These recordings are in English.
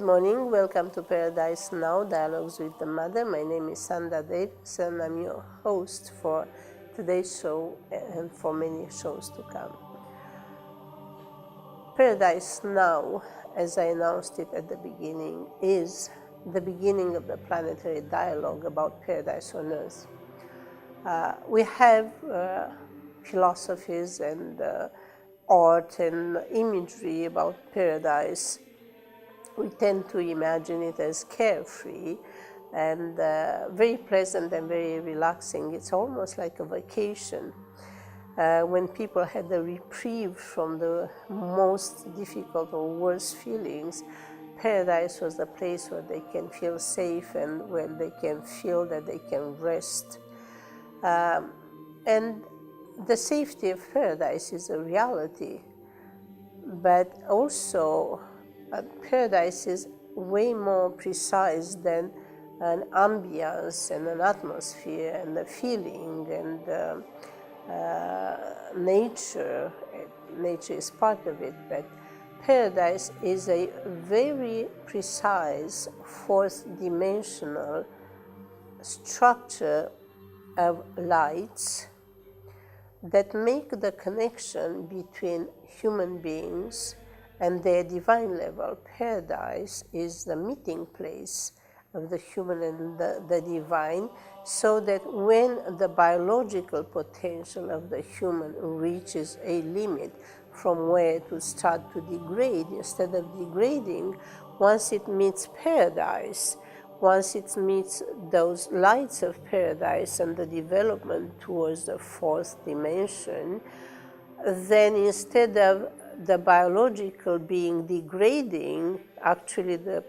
morning. Welcome to Paradise Now, Dialogues with the Mother. My name is Sandra Davidson. I'm your host for today's show and for many shows to come. Paradise Now, as I announced it at the beginning, is the beginning of the planetary dialogue about paradise on Earth. We have philosophies and art and imagery about paradise. We tend to imagine it as carefree and very pleasant and very relaxing. It's almost like a vacation. When people had a reprieve from the most difficult or worst feelings, paradise was the place where they can feel safe and where they can feel that they can rest. And the safety of paradise is a reality, but also paradise is way more precise than an ambience and an atmosphere and a feeling and nature. Nature is part of it, but paradise is a very precise fourth-dimensional structure of lights that make the connection between human beings and their divine level. Paradise is the meeting place of the human and the divine, so that when the biological potential of the human reaches a limit from where it will start to degrade, instead of degrading, once it meets paradise, once it meets those lights of paradise and the development towards the fourth dimension, then instead of the biological being degrading, actually the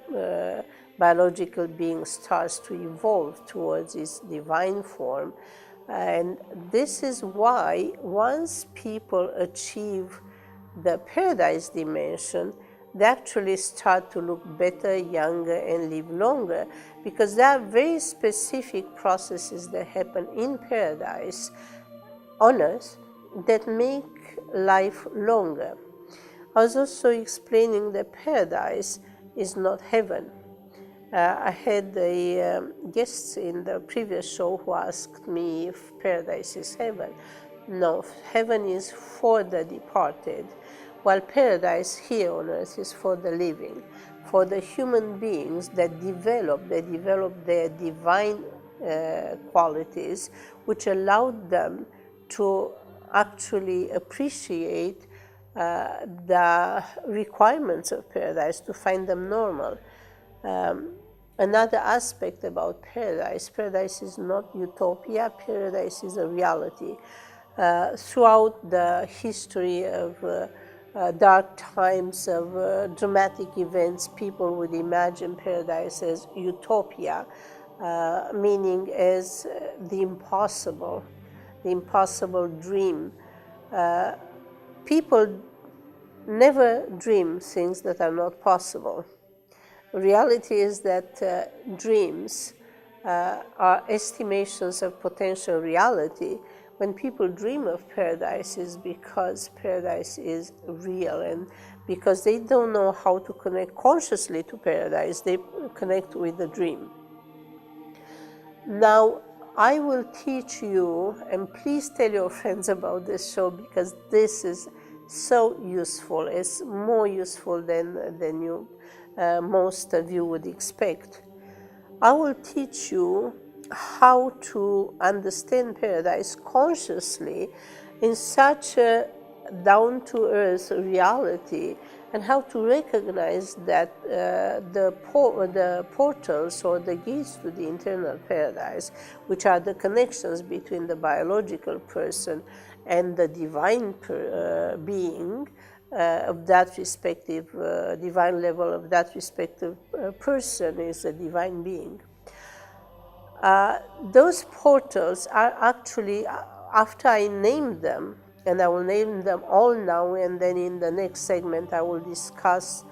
biological being starts to evolve towards its divine form. And this is why once people achieve the paradise dimension, they actually start to look better, younger, and live longer, because there are very specific processes that happen in paradise on Earth that make life longer. I was also explaining that paradise is not heaven. I had a guest in the previous show who asked me if paradise is heaven. No, heaven is for the departed, while paradise here on earth is for the living, for the human beings that develop their divine qualities, which allowed them to actually appreciate the requirements of paradise, to find them normal. Another aspect about paradise is not utopia, paradise is a reality. Throughout the history of dark times, of dramatic events, people would imagine paradise as utopia, meaning as the impossible dream. People never dream things that are not possible. Reality is that dreams are estimations of potential reality. When people dream of paradise, is because paradise is real, and because they don't know how to connect consciously to paradise, they connect with the dream. Now, I will teach you, and please tell your friends about this show, because this is so useful. It's more useful than you most of you would expect. I will teach you how to understand paradise consciously in such a down-to-earth reality, and how to recognize that the portals or the gates to the internal paradise, which are the connections between the biological person and the divine being of that respective divine level, of that respective person is a divine being. Those portals are actually, after I name them, and I will name them all now, and then in the next segment I will discuss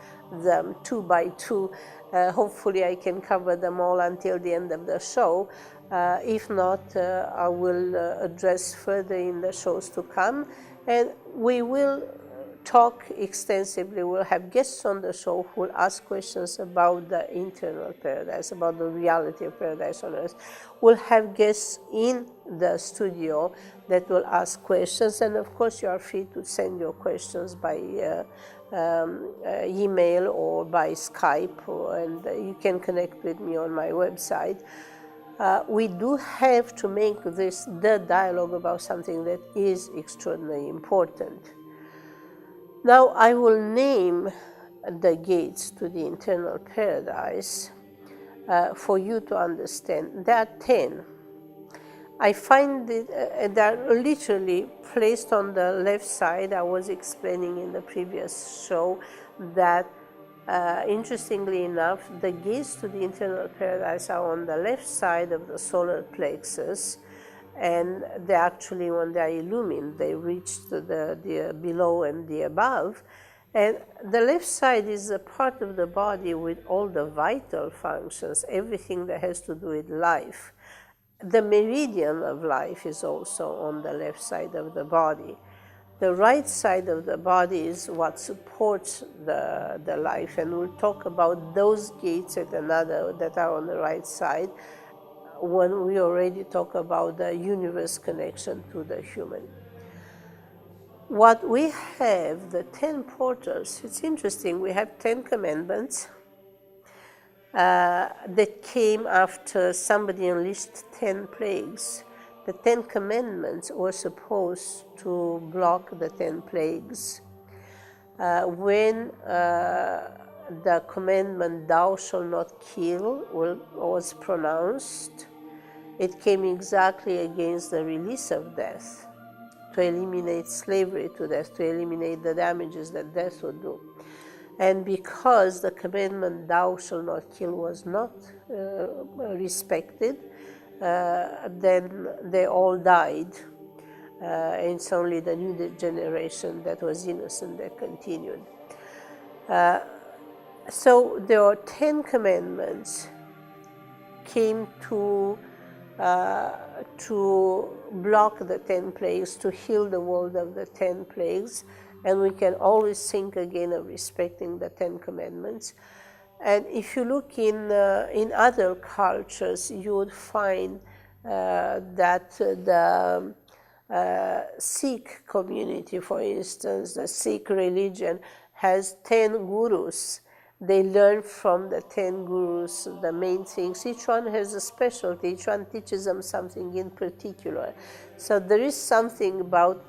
them two by two. Hopefully I can cover them all until the end of the show. If not, I will address further in the shows to come, and we will talk extensively. We'll have guests on the show who will ask questions about the internal paradise, about the reality of paradise on earth. We'll have guests in the studio that will ask questions, and of course you are free to send your questions by email or by Skype, and you can connect with me on my website. We do have to make this the dialogue about something that is extraordinarily important. Now I will name the gates to the internal paradise for you to understand. There are 10. I find that they're literally placed on the left side. I was explaining in the previous show that interestingly enough, the gates to the internal paradise are on the left side of the solar plexus, and they actually, when they are illumined, they reach to the below and the above. And the left side is a part of the body with all the vital functions, everything that has to do with life. The meridian of life is also on the left side of the body. The right side of the body is what supports the life, and we'll talk about those gates at another that are on the right side when we already talk about the universe connection to the human. What we have, the 10 portals, it's interesting, we have 10 commandments that came after somebody unleashed 10 plagues. The 10 commandments were supposed to block the 10 plagues. When the commandment, thou shalt not kill, was pronounced, it came exactly against the release of death, to eliminate slavery to death, to eliminate the damages that death would do. And because the commandment, thou shalt not kill, was not respected, then they all died. It's only the new generation that was innocent that continued. So there are 10 commandments came to block the 10 plagues, to heal the world of the 10 plagues, and we can always think again of respecting the 10 commandments. And if you look in other cultures, you would find that the Sikh community, for instance, the Sikh religion has 10 gurus. They learn from the 10 gurus the main things. Each one has a specialty. Each one teaches them something in particular. So there is something about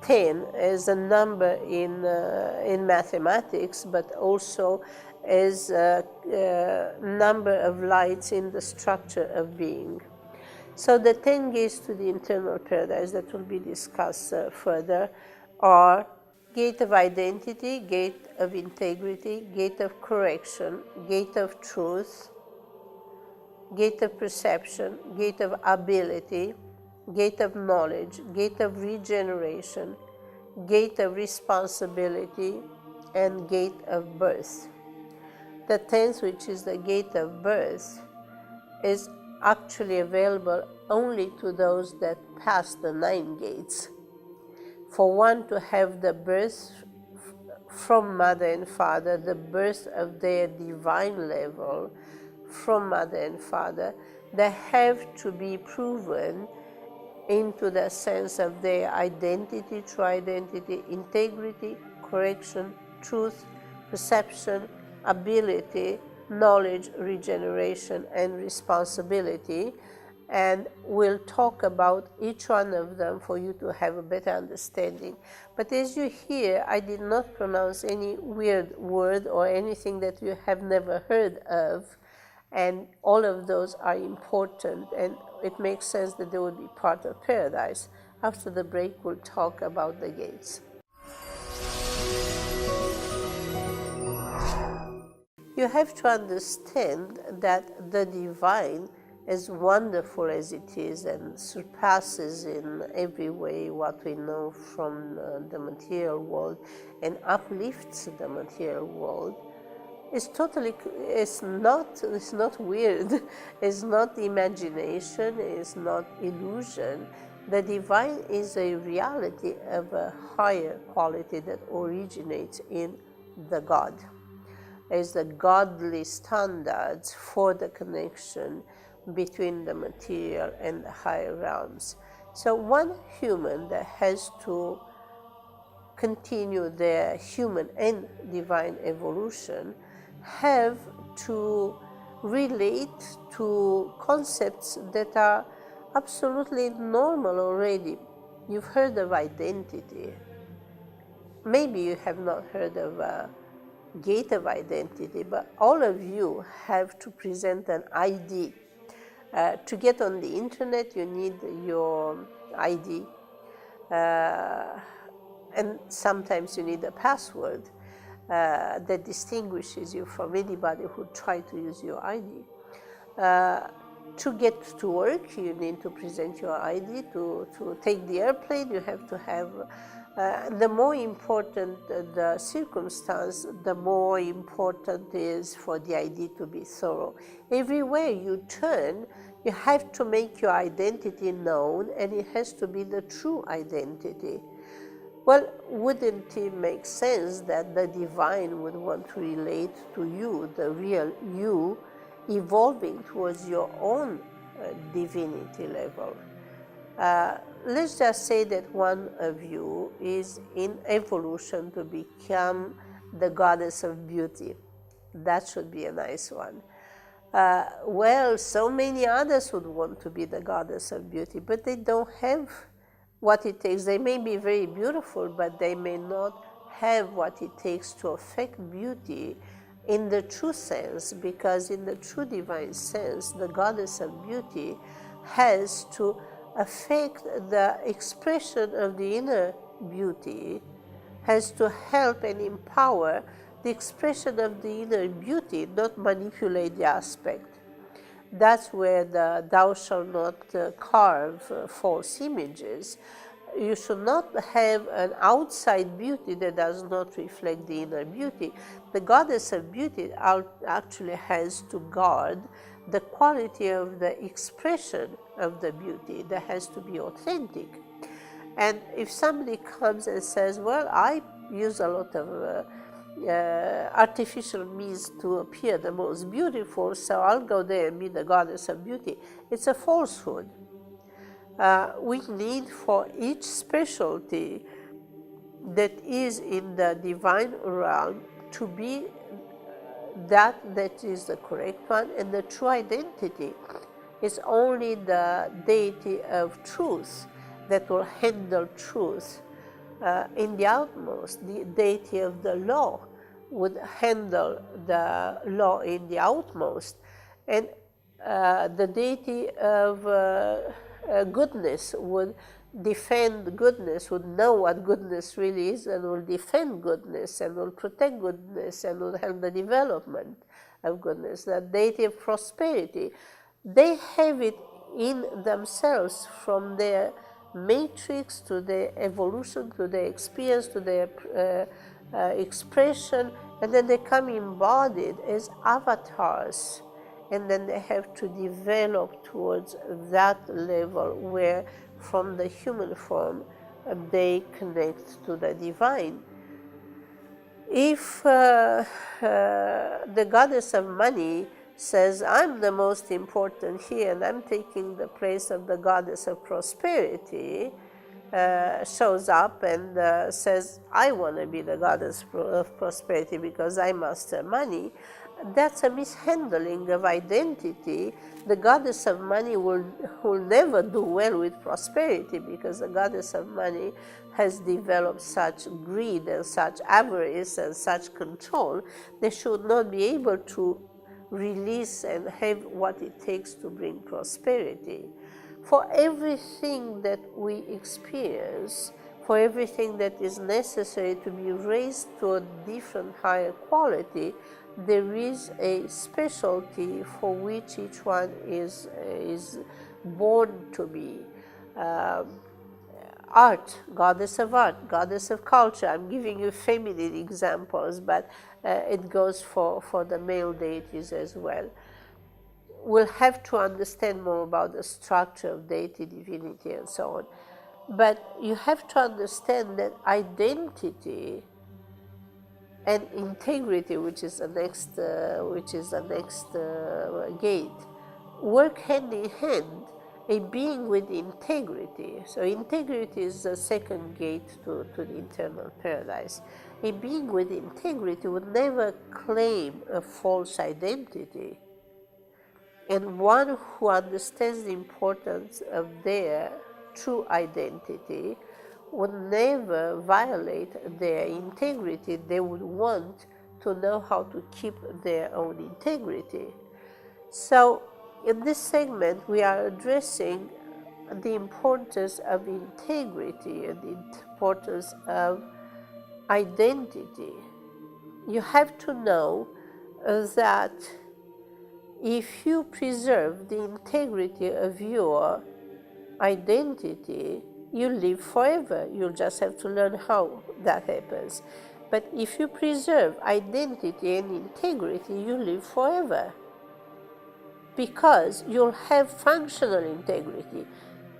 10 as a number in mathematics, but also as a number of lights in the structure of being. So the 10 gates to the internal paradise that will be discussed further are gate of identity, gate of integrity, gate of correction, gate of truth, gate of perception, gate of ability, gate of knowledge, gate of regeneration, gate of responsibility, and gate of birth. The 10th, which is the gate of birth, is actually available only to those that pass the 9 gates. For one to have the birth from mother and father, the birth of their divine level from mother and father, they have to be proven into the sense of their identity, true identity, integrity, correction, truth, perception, ability, knowledge, regeneration, and responsibility. And we'll talk about each one of them for you to have a better understanding. But as you hear, I did not pronounce any weird word or anything that you have never heard of. And all of those are important, and it makes sense that they would be part of paradise. After the break, we'll talk about the gates. You have to understand that the divine, as wonderful as it is and surpasses in every way what we know from the material world and uplifts the material world, it's not weird, it's not imagination, it's not illusion. The divine is a reality of a higher quality that originates in the God. As the godly standards for the connection between the material and the higher realms. So one human that has to continue their human and divine evolution have to relate to concepts that are absolutely normal already. You've heard of identity. Maybe you have not heard of a gate of identity, but all of you have to present an ID. To get on the internet, you need your ID. And sometimes you need a password that distinguishes you from anybody who tried to use your ID. To get to work, you need to present your ID. To take the airplane, you have to have, the more important the circumstance, the more important is for the ID to be thorough. Everywhere you turn, you have to make your identity known, and it has to be the true identity. Well, wouldn't it make sense that the divine would want to relate to you, the real you, evolving towards your own divinity level? Let's just say that one of you is in evolution to become the goddess of beauty. That should be a nice one. Well, so many others would want to be the goddess of beauty, but they don't have what it takes. They may be very beautiful, but they may not have what it takes to affect beauty in the true sense, because in the true divine sense, the goddess of beauty has to affect the expression of the inner beauty, has to help and empower the expression of the inner beauty, not manipulate the aspect. That's where the thou shalt not carve false images. You should not have an outside beauty that does not reflect the inner beauty. The goddess of beauty actually has to guard the quality of the expression of the beauty that has to be authentic. And if somebody comes and says, well, I use a lot of artificial means to appear the most beautiful, so I'll go there and be the goddess of beauty, it's a falsehood. We need for each specialty that is in the divine realm to be that is the correct one, and the true identity is only the deity of truth that will handle truth in the utmost. The deity of the law would handle the law in the utmost, and the deity of goodness would defend goodness, would know what goodness really is, and will defend goodness, and will protect goodness, and will help the development of goodness. The deity of prosperity, they have it in themselves from their matrix to their evolution, to their experience, to their expression, and then they come embodied as avatars. And then they have to develop towards that level where from the human form they connect to the divine. If the goddess of money says, I'm the most important here and I'm taking the place of the goddess of prosperity, shows up and says, I want to be the goddess of prosperity because I master money, that's a mishandling of identity. The goddess of money will never do well with prosperity, because the goddess of money has developed such greed and such avarice and such control. They should not be able to release and have what it takes to bring prosperity. For everything that we experience, for everything that is necessary to be raised to a different higher quality, there is a specialty for which each one is born to be. Art, goddess of art, goddess of culture. I'm giving you feminine examples, but it goes for the male deities as well. we'll have to understand more about the structure of deity, divinity, and so on. But you have to understand that identity and integrity, which is the next gate, work hand in hand. A being with integrity, so integrity is the second gate to the internal paradise. A being with integrity would never claim a false identity, and one who understands the importance of their true identity would never violate their integrity. They would want to know how to keep their own integrity. So in this segment, we are addressing the importance of integrity and the importance of identity. You have to know that if you preserve the integrity of your identity, you live forever. You'll just have to learn how that happens. But if you preserve identity and integrity, you live forever, because you'll have functional integrity.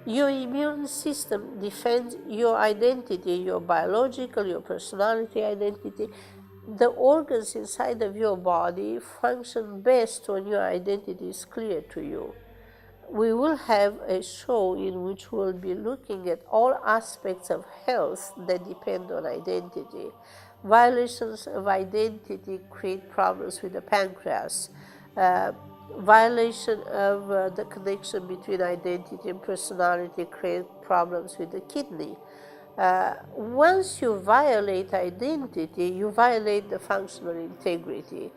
Your immune system defends your identity, your biological, your personality identity. The organs inside of your body function best when your identity is clear to you. We will have a show in which we'll be looking at all aspects of health that depend on identity. Violations of identity create problems with the pancreas. Violation of the connection between identity and personality create problems with the kidney. Once you violate identity, you violate the functional integrity.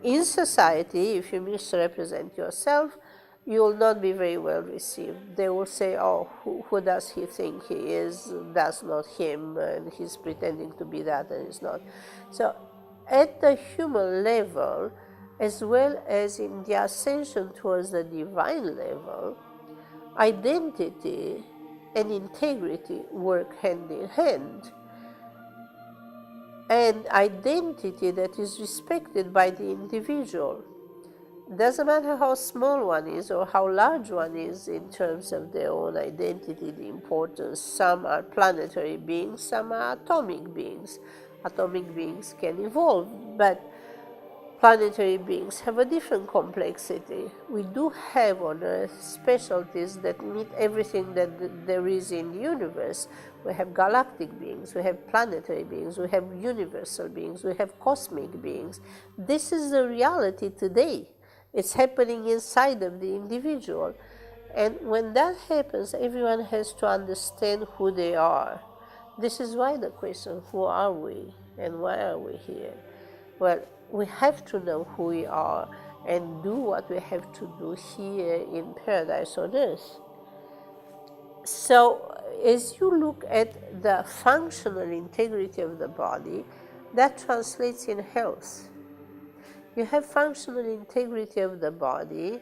In society, if you misrepresent yourself, you will not be very well received. They will say, oh, who does he think he is? That's not him, and he's pretending to be that, and he's not. So at the human level, as well as in the ascension towards the divine level, identity and integrity work hand in hand. And identity that is respected by the individual. Doesn't matter how small one is or how large one is in terms of their own identity, the importance. Some are planetary beings, some are atomic beings. Atomic beings can evolve, but planetary beings have a different complexity. We do have on Earth specialties that meet everything that there is in the universe. We have galactic beings, we have planetary beings, we have universal beings, we have cosmic beings. This is the reality today. It's happening inside of the individual. And when that happens, everyone has to understand who they are. This is why the question, who are we and why are we here? Well, we have to know who we are and do what we have to do here in paradise on earth. So as you look at the functional integrity of the body, that translates in health. You have functional integrity of the body,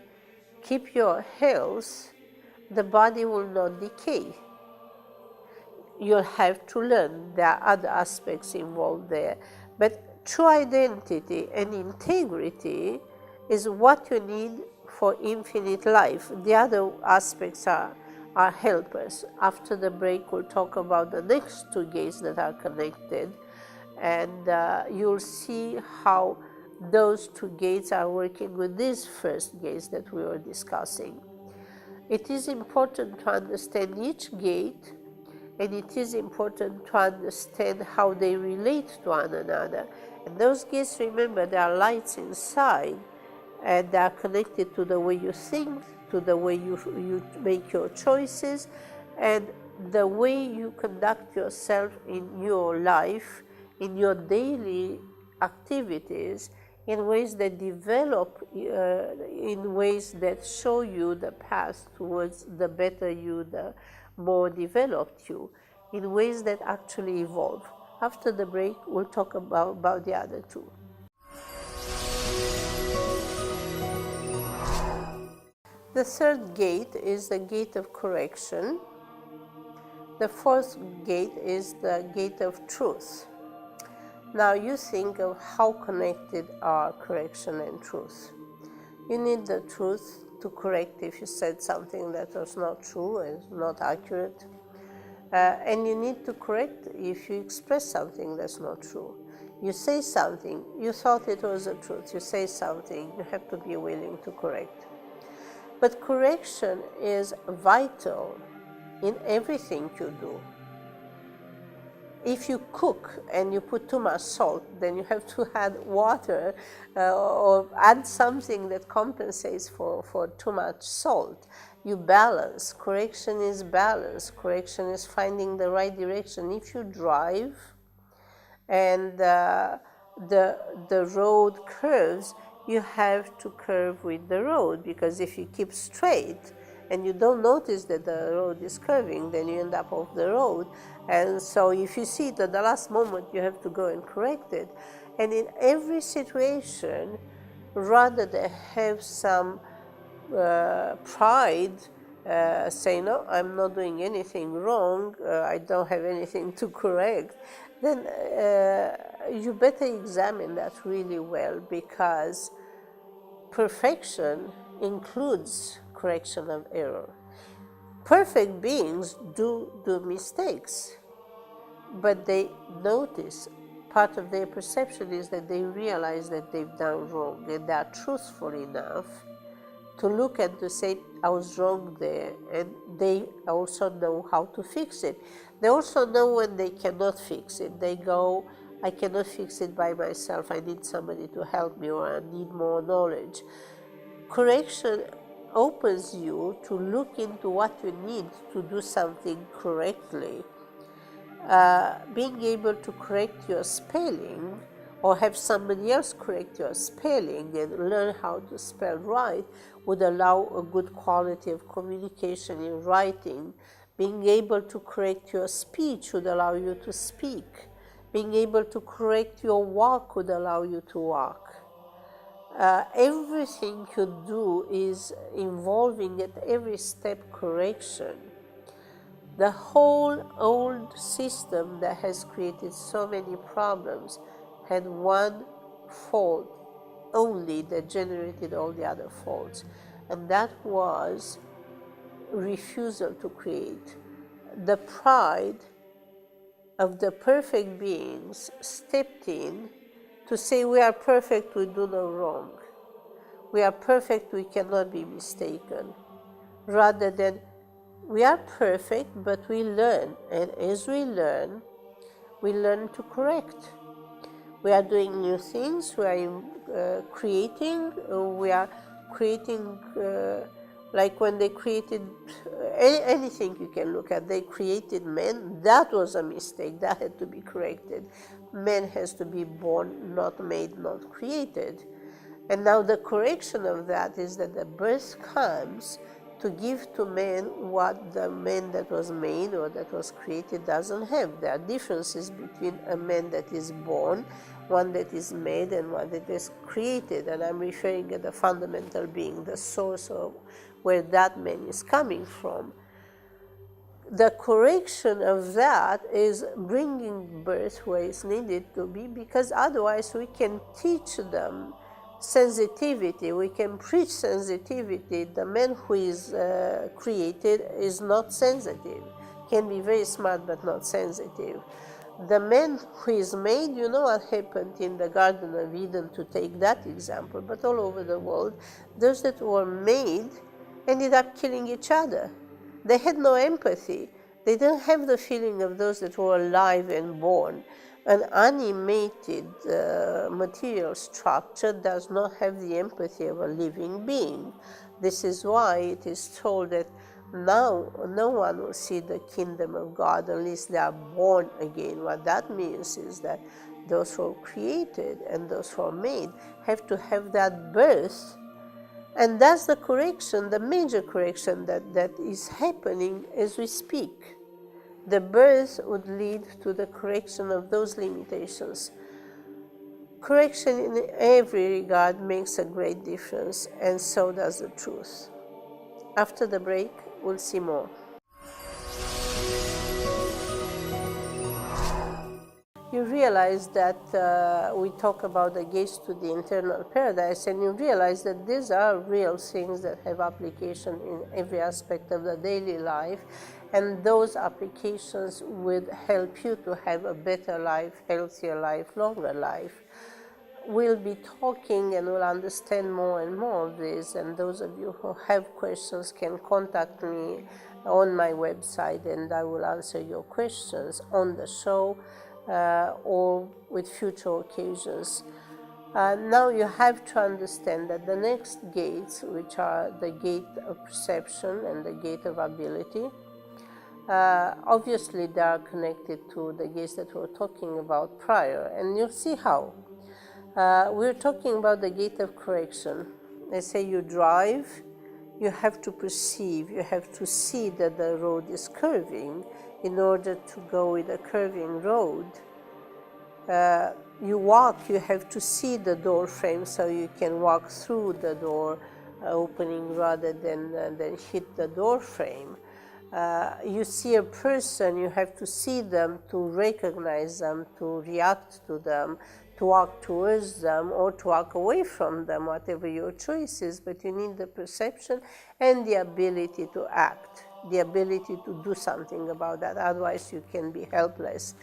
keep your health, the body will not decay. You'll have to learn, there are other aspects involved there. But true identity and integrity is what you need for infinite life. The other aspects are helpers. After the break, we'll talk about the next two gates that are connected, and you'll see how those two gates are working with these first gates that we were discussing. It is important to understand each gate, and it is important to understand how they relate to one another. And those gates, remember, there are lights inside, and they are connected to the way you think, to the way you make your choices, and the way you conduct yourself in your life, in your daily activities, in ways that develop, in ways that show you the path towards the better you, the more developed you, in ways that actually evolve. After the break, we'll talk about the other two. The third gate is the gate of correction. The fourth gate is the gate of truth. Now you think of how connected are correction and truth. You need the truth to correct if you said something that was not true and not accurate. And you need to correct if you express something that's not true. You say something, you thought it was the truth. You say something, you have to be willing to correct. But correction is vital in everything you do. If you cook and you put too much salt, then you have to add water or add something that compensates for too much salt. You balance. Correction is balance. Correction is finding the right direction. If you drive and the road curves, you have to curve with the road, because if you keep straight and you don't notice that the road is curving, then you end up off the road. And so if you see it at the last moment, you have to go and correct it. And in every situation, rather than have some pride, say, no, I'm not doing anything wrong, I don't have anything to correct, then you better examine that really well, because perfection includes correction of error. Perfect beings do mistakes, but they notice, part of their perception is that they realize that they've done wrong, and they are truthful enough to look and to say, I was wrong there, and they also know how to fix it. They also know when they cannot fix it. They go, I cannot fix it by myself, I need somebody to help me, or I need more knowledge. Correction opens you to look into what you need to do something correctly. Being able to correct your spelling, or have somebody else correct your spelling and learn how to spell right, would allow a good quality of communication in writing. Being able to correct your speech would allow you to speak. Being able to correct your walk would allow you to walk. Everything you do is involving at every step correction. The whole old system that has created so many problems had one fault only that generated all the other faults, and that was refusal to create. The pride of the perfect beings stepped in to say, we are perfect, we do no wrong. We are perfect, we cannot be mistaken. Rather than, we are perfect, but we learn, and as we learn to correct. We are doing new things, we are creating, like when they created anything you can look at. They created man, that was a mistake, that had to be corrected. Man has to be born, not made, not created. And now the correction of that is that the birth comes to give to man what the man that was made or that was created doesn't have. There are differences between a man that is born, one that is made, and one that is created. And I'm referring to the fundamental being, the source of where that man is coming from. The correction of that is bringing birth where it's needed to be, because otherwise we can teach them sensitivity, we can preach sensitivity. The man who is created is not sensitive, can be very smart but not sensitive. The man who is made, you know what happened in the Garden of Eden, to take that example, but all over the world, those that were made ended up killing each other. They had no empathy. They didn't have the feeling of those that were alive and born. An animated material structure does not have the empathy of a living being. This is why it is told that now no one will see the kingdom of God unless they are born again. What that means is that those who are created and those who are made have to have that birth. And that's the correction, the major correction that is happening as we speak. The birth would lead to the correction of those limitations. Correction in every regard makes a great difference, and so does the truth. After the break, we'll see more. you realize that we talk about the gates to the internal paradise, and you realize that these are real things that have application in every aspect of the daily life, and those applications would help you to have a better life, healthier life, longer life. We'll be talking and we'll understand more and more of this, and those of you who have questions can contact me on my website, and I will answer your questions on the show or with future occasions. Now you have to understand that the next gates, which are the gate of perception and the gate of ability, obviously they are connected to the gates that we were talking about prior, and you'll see how. We're talking about the gate of correction. Let's say you drive, you have to perceive, you have to see that the road is curving in order to go with a curving road. You walk, you have to see the door frame so you can walk through the door opening rather than hit the door frame. You see a person, you have to see them to recognize them, to react to them, to walk towards them or to walk away from them, whatever your choice is, but you need the perception and the ability to act, the ability to do something about that, otherwise you can be helpless.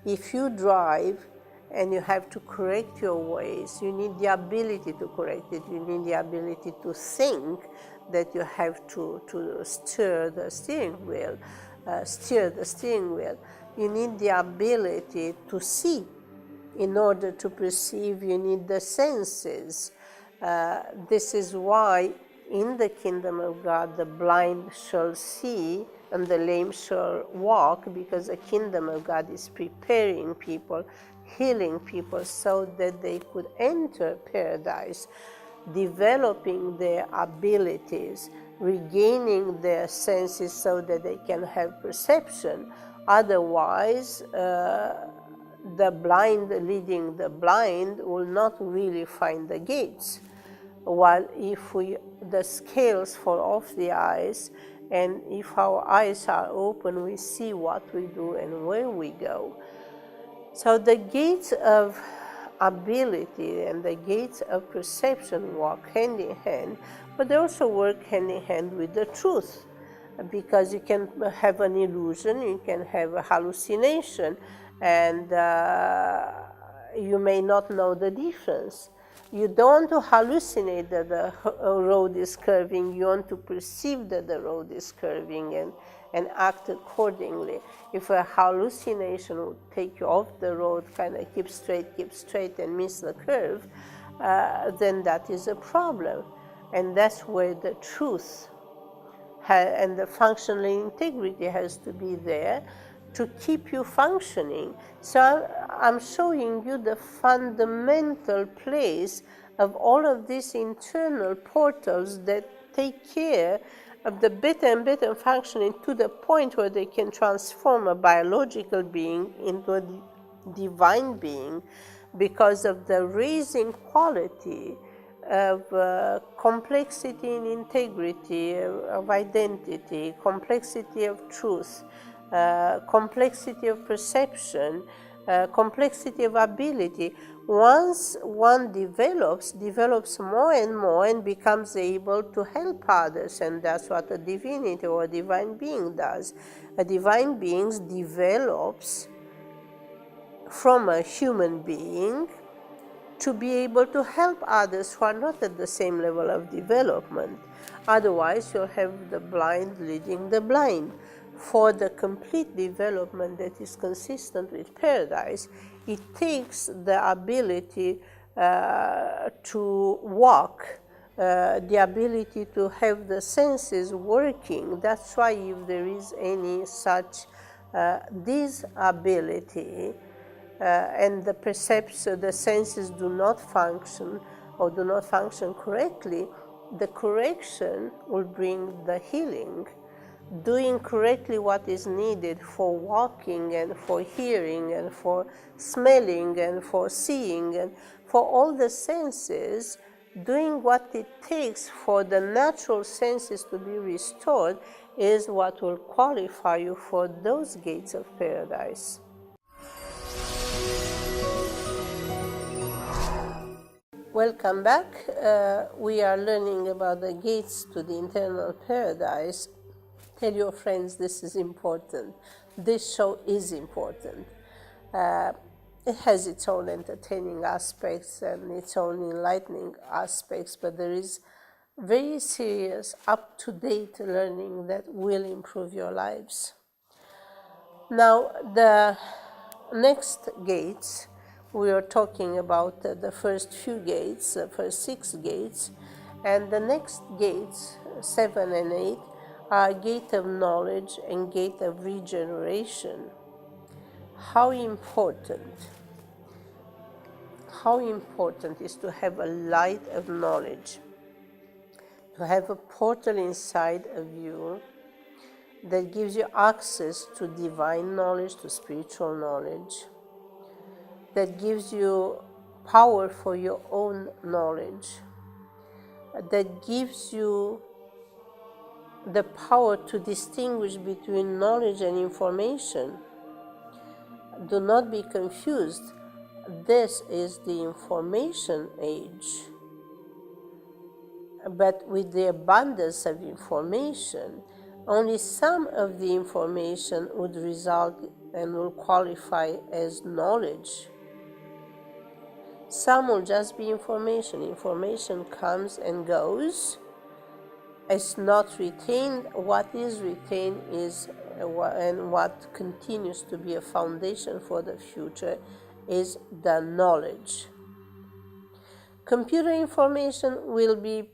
If you drive and you have to correct your ways, you need the ability to correct it, you need the ability to think that you have to steer the steering wheel, you need the ability to see. In order to perceive, you need the senses. This is why in the kingdom of God the blind shall see and the lame shall walk, because the kingdom of God is preparing people, healing people so that they could enter paradise, developing their abilities, regaining their senses so that they can have perception. Otherwise, the blind leading the blind will not really find the gates. While if the scales fall off the eyes, and if our eyes are open, we see what we do and where we go. So the gates of ability and the gates of perception walk hand in hand, but they also work hand in hand with the truth, because you can have an illusion, you can have a hallucination, and you may not know the difference. You don't want to hallucinate that the road is curving, you want to perceive that the road is curving and act accordingly. If a hallucination would take you off the road, kind of keep straight and miss the curve, then that is a problem. And that's where the truth and the functional integrity has to be there to keep you functioning. So I'm showing you the fundamental place of all of these internal portals that take care of the better and better functioning to the point where they can transform a biological being into a divine being, because of the raising quality of complexity in integrity, of identity, complexity of truth, complexity of perception, complexity of ability. Once one develops more and more and becomes able to help others, and that's what a divinity or a divine being does. A divine being develops from a human being to be able to help others who are not at the same level of development. Otherwise, you'll have the blind leading the blind. For the complete development that is consistent with paradise, it takes the ability to walk, the ability to have the senses working. That's why if there is any such disability, and the perception, the senses do not function or do not function correctly, the correction will bring the healing. Doing correctly what is needed for walking and for hearing and for smelling and for seeing and for all the senses, doing what it takes for the natural senses to be restored is what will qualify you for those gates of paradise. Welcome back. We are learning about the gates to the internal paradise. Tell your friends this is important. This show is important. It has its own entertaining aspects and its own enlightening aspects, but there is very serious, up-to-date learning that will improve your lives. Now, the next gates, we are talking about the first few gates, the first 6 gates, and the next gates, 7 and 8, are gate of knowledge and gate of regeneration. How important is to have a light of knowledge, to have a portal inside of you that gives you access to divine knowledge, to spiritual knowledge, that gives you power for your own knowledge, that gives you the power to distinguish between knowledge and information. Do not be confused. This is the information age. But with the abundance of information, only some of the information would result and will qualify as knowledge. Some will just be information. Information comes and goes. It's not retained. What is retained is, and what continues to be a foundation for the future, is the knowledge. Computer information will be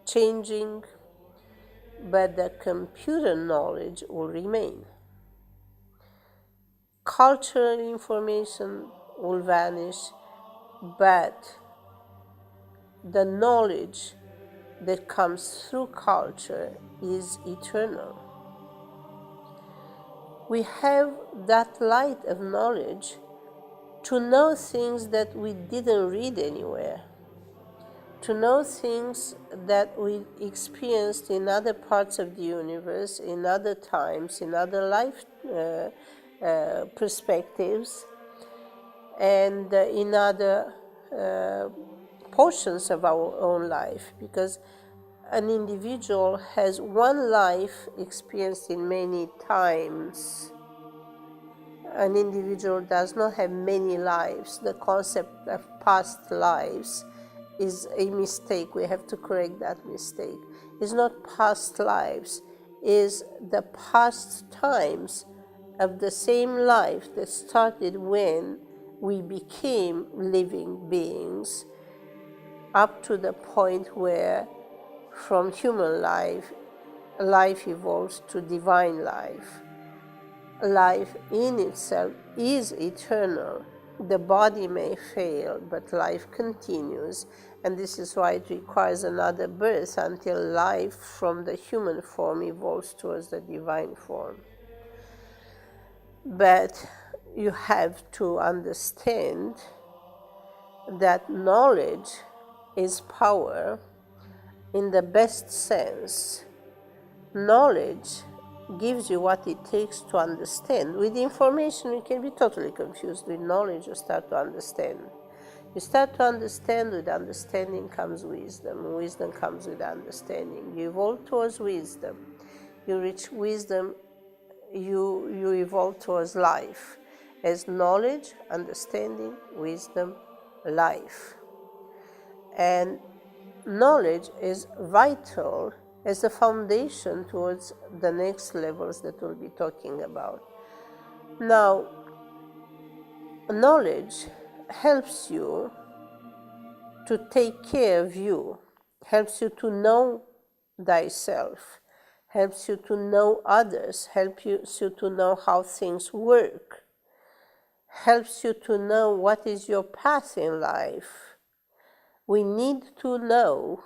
changing, but the computer knowledge will remain. Cultural information will vanish, but the knowledge that comes through culture is eternal. We have that light of knowledge to know things that we didn't read anywhere, to know things that we experienced in other parts of the universe, in other times, in other life perspectives, and in other portions of our own life, because an individual has one life experienced in many times. An individual does not have many lives. The concept of past lives is a mistake. We have to correct that mistake. It's not past lives, it's the past times of the same life that started when we became living beings, up to the point where from human life, life evolves to divine life. Life in itself is eternal. The body may fail, but life continues, and this is why it requires another birth until life from the human form evolves towards the divine form. But you have to understand that knowledge is power in the best sense. Knowledge gives you what it takes to understand. With information, you can be totally confused. With knowledge, you start to understand. You start to understand. With understanding comes wisdom. Wisdom comes with understanding. You evolve towards wisdom. You reach wisdom. You evolve towards life. As knowledge, understanding, wisdom, life. And knowledge is vital as a foundation towards the next levels that we'll be talking about. Now, knowledge helps you to take care of you, helps you to know thyself, helps you to know others, helps you to know how things work, helps you to know what is your path in life. We need to know,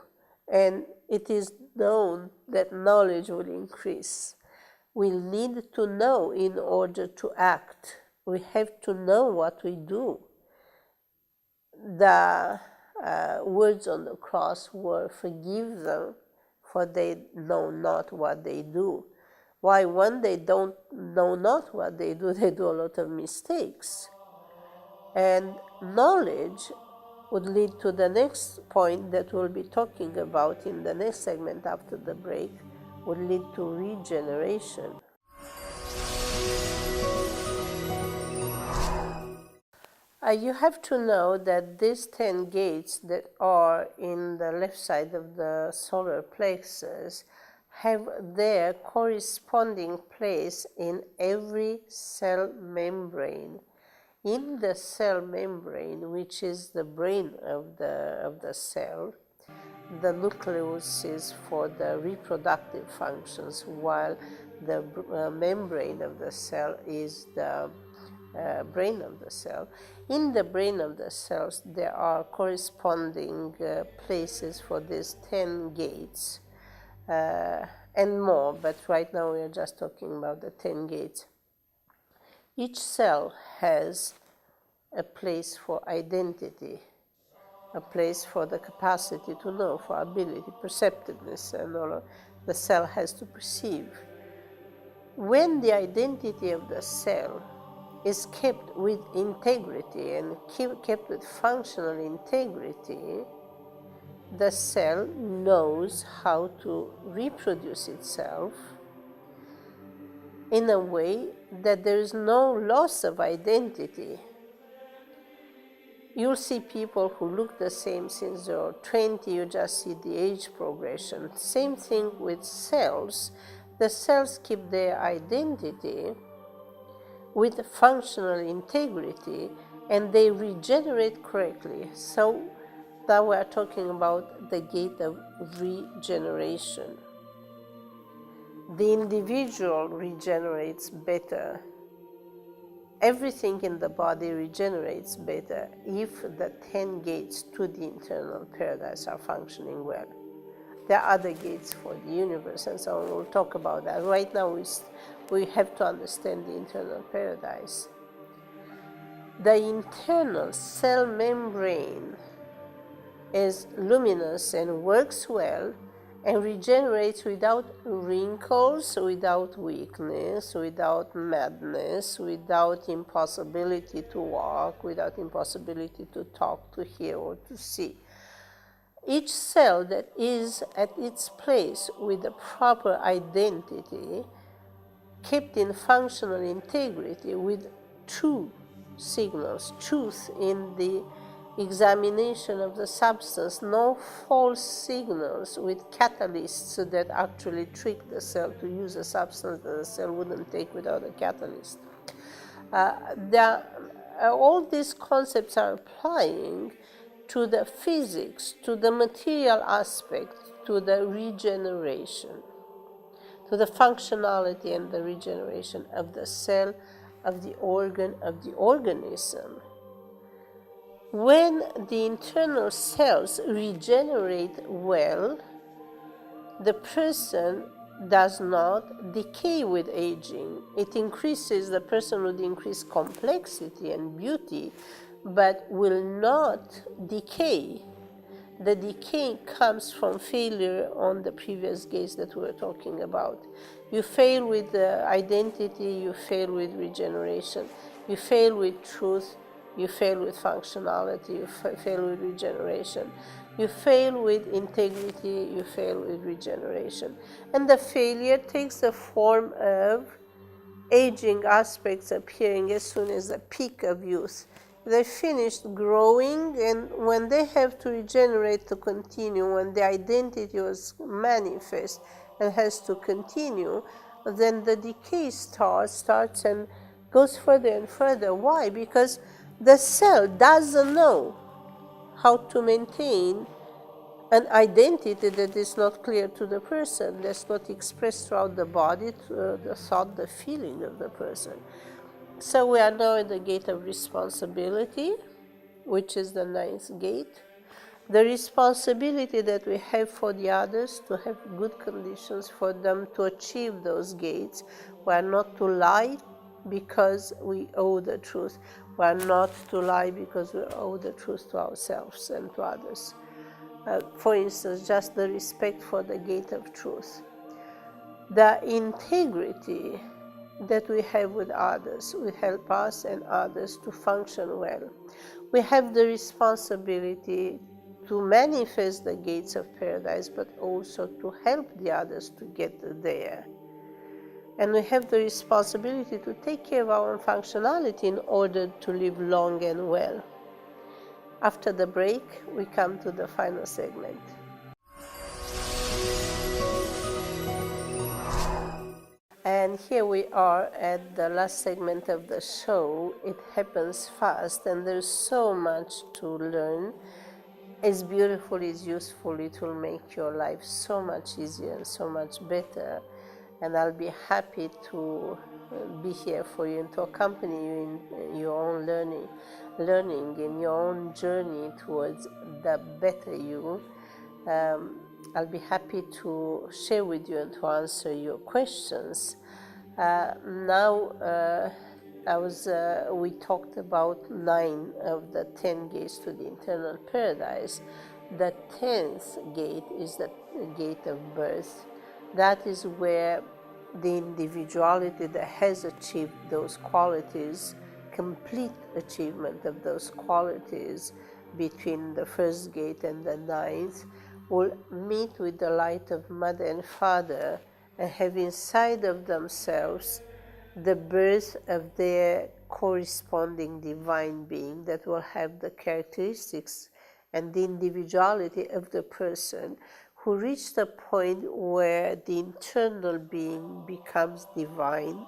and it is known that knowledge will increase. We need to know in order to act. We have to know what we do. The words on the cross were, "Forgive them, for they know not what they do." Why? When they don't know not what they do a lot of mistakes. And knowledge would lead to the next point that we'll be talking about in the next segment after the break, would lead to regeneration. You have to know that these 10 gates that are in the left side of the solar plexus have their corresponding place in every cell membrane. In the cell membrane, which is the brain of the cell, the nucleus is for the reproductive functions, while the membrane of the cell is the brain of the cell. In the brain of the cells, there are corresponding places for these 10 gates and more, but right now we are just talking about the 10 gates. Each cell has a place for identity, a place for the capacity to know, for ability, perceptiveness, and all of the cell has to perceive. When the identity of the cell is kept with integrity and kept with functional integrity, the cell knows how to reproduce itself in a way that there is no loss of identity. You'll see people who look the same since they are 20, you just see the age progression. Same thing with cells. The cells keep their identity with functional integrity, and they regenerate correctly. So now we are talking about the gate of regeneration. The individual regenerates better. Everything in the body regenerates better if the 10 gates to the internal paradise are functioning well. There are other gates for the universe and so on. We'll talk about that. Right now we have to understand the internal paradise. The internal cell membrane is luminous and works well and regenerates without wrinkles, without weakness, without madness, without impossibility to walk, without impossibility to talk, to hear, or to see. Each cell that is at its place with the proper identity, kept in functional integrity with true signals, truth in the examination of the substance, no false signals with catalysts that actually trick the cell to use a substance that the cell wouldn't take without a catalyst. All these concepts are applying to the physics, to the material aspect, to the regeneration, to the functionality and the regeneration of the cell, of the organ, of the organism. When the internal cells regenerate well, the person does not decay with aging. It increases, the person would increase complexity and beauty, but will not decay. The decay comes from failure on the previous gates that we were talking about. You fail with identity, you fail with regeneration. You fail with truth, you fail with functionality, you fail with regeneration. You fail with integrity, you fail with regeneration. And the failure takes the form of aging aspects appearing as soon as the peak of youth. They finished growing, and when they have to regenerate to continue, when the identity was manifest and has to continue, then the decay starts and goes further and further. Why? Because the cell doesn't know how to maintain an identity that is not clear to the person, that's not expressed throughout the body, the thought, the feeling of the person. So we are now at the gate of responsibility, which is the 9th gate. The responsibility that we have for the others, to have good conditions for them to achieve those gates. We are not to lie because we owe the truth. We are not to lie because we owe the truth to ourselves and to others. For instance, just the respect for the gate of truth. The integrity that we have with others will help us and others to function well. We have the responsibility to manifest the gates of paradise, but also to help the others to get there. And we have the responsibility to take care of our own functionality in order to live long and well. After the break, we come to the final segment. And here we are at the last segment of the show. It happens fast, and there's so much to learn. As beautiful, as useful, it will make your life so much easier and so much better. And I'll be happy to be here for you and to accompany you in your own learning, in your own journey towards the better you. I'll be happy to share with you and to answer your questions. We talked about 9 of the 10 gates to the eternal paradise. The 10th gate is the gate of birth. That is where the individuality that has achieved those qualities, complete achievement of those qualities between the first gate and the 9th, will meet with the light of Mother and Father and have inside of themselves the birth of their corresponding divine being that will have the characteristics and the individuality of the person who reached a point where the internal being becomes divine,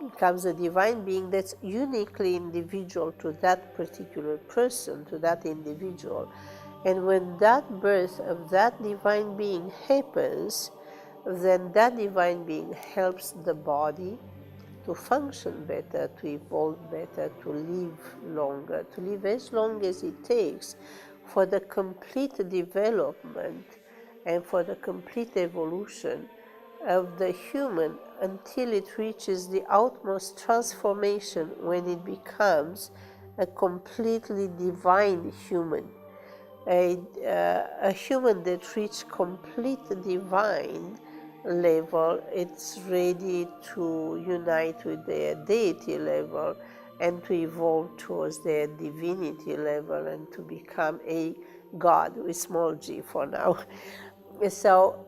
becomes a divine being that's uniquely individual to that particular person, to that individual. And when that birth of that divine being happens, then that divine being helps the body to function better, to evolve better, to live longer, to live as long as it takes for the complete development and for the complete evolution of the human until it reaches the utmost transformation when it becomes a completely divine human. A human that reached complete divine level, it's ready to unite with their deity level and to evolve towards their divinity level and to become a God with small g for now. So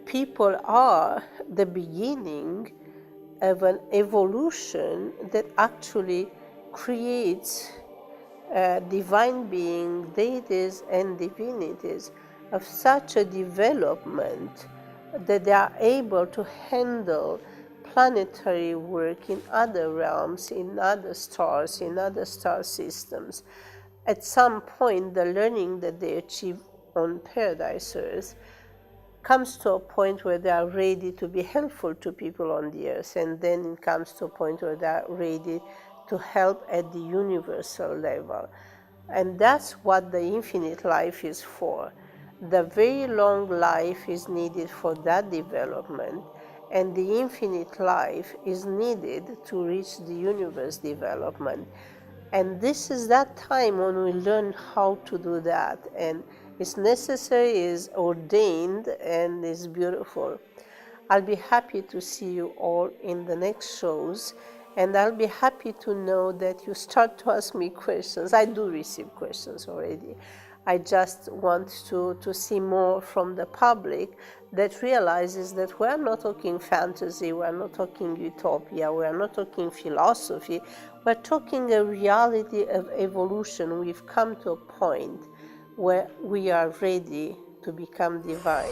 people are the beginning of an evolution that actually creates divine being, deities and divinities of such a development that they are able to handle planetary work in other realms, in other stars, in other star systems. At some point, the learning that they achieve on Paradise Earth comes to a point where they are ready to be helpful to people on the earth, and then it comes to a point where they are ready to help at the universal level. And that's what the infinite life is for. The very long life is needed for that development, and the infinite life is needed to reach the universe development. And this is that time when we learn how to do that, and it's necessary, is ordained, and is beautiful. I'll be happy to see you all in the next shows, and I'll be happy to know that you start to ask me questions. I do receive questions already. I just want to see more from the public that realizes that we're not talking fantasy, we're not talking utopia, we're not talking philosophy, we're talking a reality of evolution. We've come to a point where we are ready to become divine.